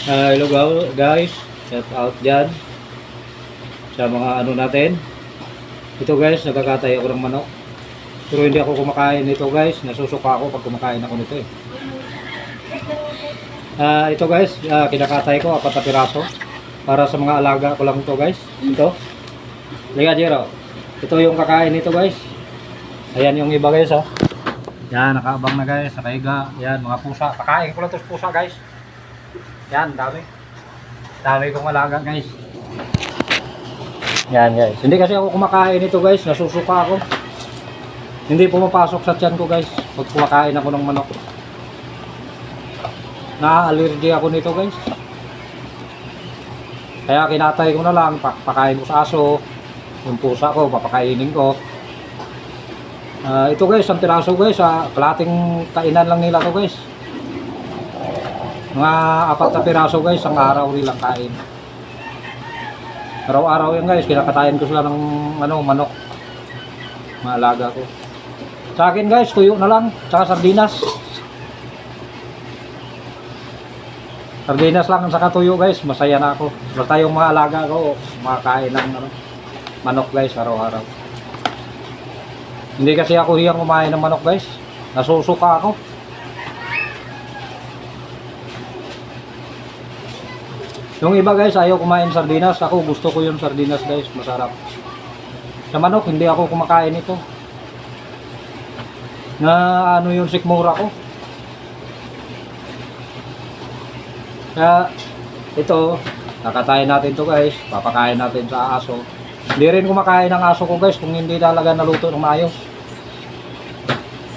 Hello guys, shout out dyan sa mga ano natin. Ito guys, nagkakatay ako ng manok. Pero hindi ako kumakain nito guys, nasusuka ako pag kumakain ako nito eh. Ito guys, kinakatay ko 4 na piraso. Para sa mga alaga ko lang ito guys. Ito. Liga Jero. Ito yung kakain nito guys. Ayan yung iba guys ha. Yan, nakaabang na guys, nakahiga. Yan, mga pusa. Kakain ko lang ito pusa guys. Yan, dami. Dami kong alaga guys. Yan guys. Hindi kasi ako kumakain nito guys, nasusuka ako. Hindi pumapasok sa tiyan ko guys pag kumakain ako ng manok. Na-allergy ako nito guys. Kaya kinatay ko na lang, pakain ko sa aso. Yung pusa ko, papakainin ko. Ito guys, ang piraso guys, kalating kainan lang nila to guys. Mga 4 na piraso guys, ang araw nilang kain. Araw-araw yan guys, kinakatayin ko sila ng manok. Mga alaga ko. Sa akin guys, tuyo na lang, tsaka sardinas. Sardinas lang saka tuyo guys, masaya na ako. Basta yung mga alaga ko, makakain ng manok guys, araw-araw. Hindi kasi ako hiyang kumain ng manok guys, nasusuka ako. Yung iba guys, ayaw kumain sardinas. Ako gusto ko yung sardinas guys, masarap. Sa manok, hindi ako kumakain ito. Na ano yung sikmura ko. Kaya ito, kakatayin natin to guys. Papakain natin sa aso. Hindi rin kumakain ng aso ko guys kung hindi talaga naluto ng maayos.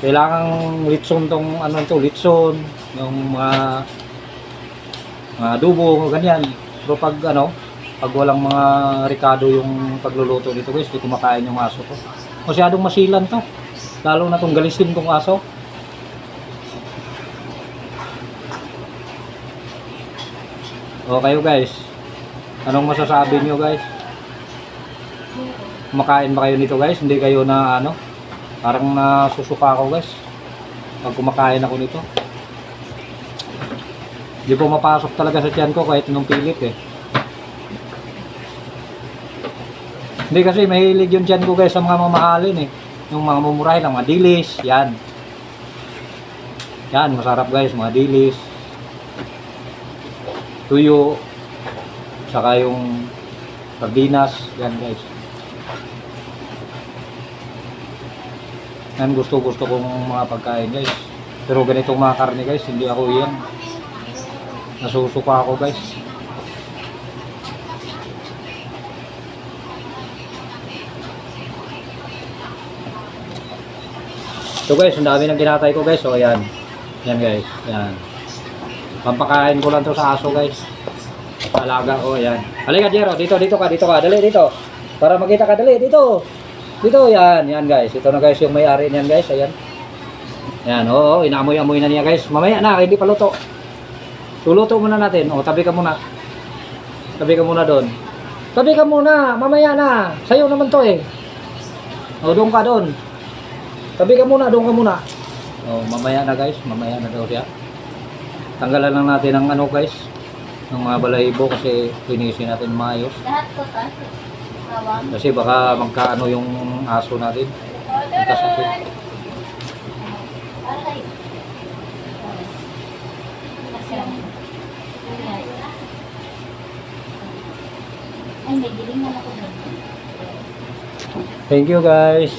Kailangan litson tong ano to, litson, yung mga adobo, ganyan. Pero pag pag walang mga ricado yung pagluluto dito guys, di kumakain yung aso ko. Masyadong masilan to. Lalo na tong galisin tong aso. O kayo guys, anong masasabi niyo guys? Kumakain ba kayo nito guys? Hindi kayo na parang nasusuka ako guys pag kumakain ako nito. Di po mapasok talaga sa tiyan ko kahit nung pilit eh. Hindi kasi mahilig yung tiyan ko guys sa mga mamahalin eh. Yung mga mumurahin lang, mga dilis, yan. Yan, masarap guys, mga dilis. Tuyo. Saka yung sardinas, yan guys. Yan gusto kong mga pagkain guys. Pero ganitong mga karne guys, hindi ako yan. Nasusuka ako guys. So guys, ang dami ng kinatay ko guys. So ayan. Yan guys. Yan. Pampakain ko lang to sa aso guys. Alaga ko. Ayan. Halika Jero. Dito ka. Dali dito. Para makita ka. Dali dito. Dito. Yan. Yan guys. Ito na guys yung may-ari niyan guys. Ayan. Yan. Oo. Inaamoy-amoy na niya guys. Mamaya na. Hindi pa luto. Luluto muna natin. O, tabi ka muna. Tabi ka muna doon. Tabi ka muna. Mamaya na. Sa'yo naman to eh. O, doon ka doon. Tabi ka muna. Doon ka muna. O, mamaya na guys. Mamaya na daw siya. Tanggalan lang natin ang guys. Ng mga balahibo kasi linisin natin maayos. Kasi baka magkaano yung aso natin. Magkasakit. Thank you guys.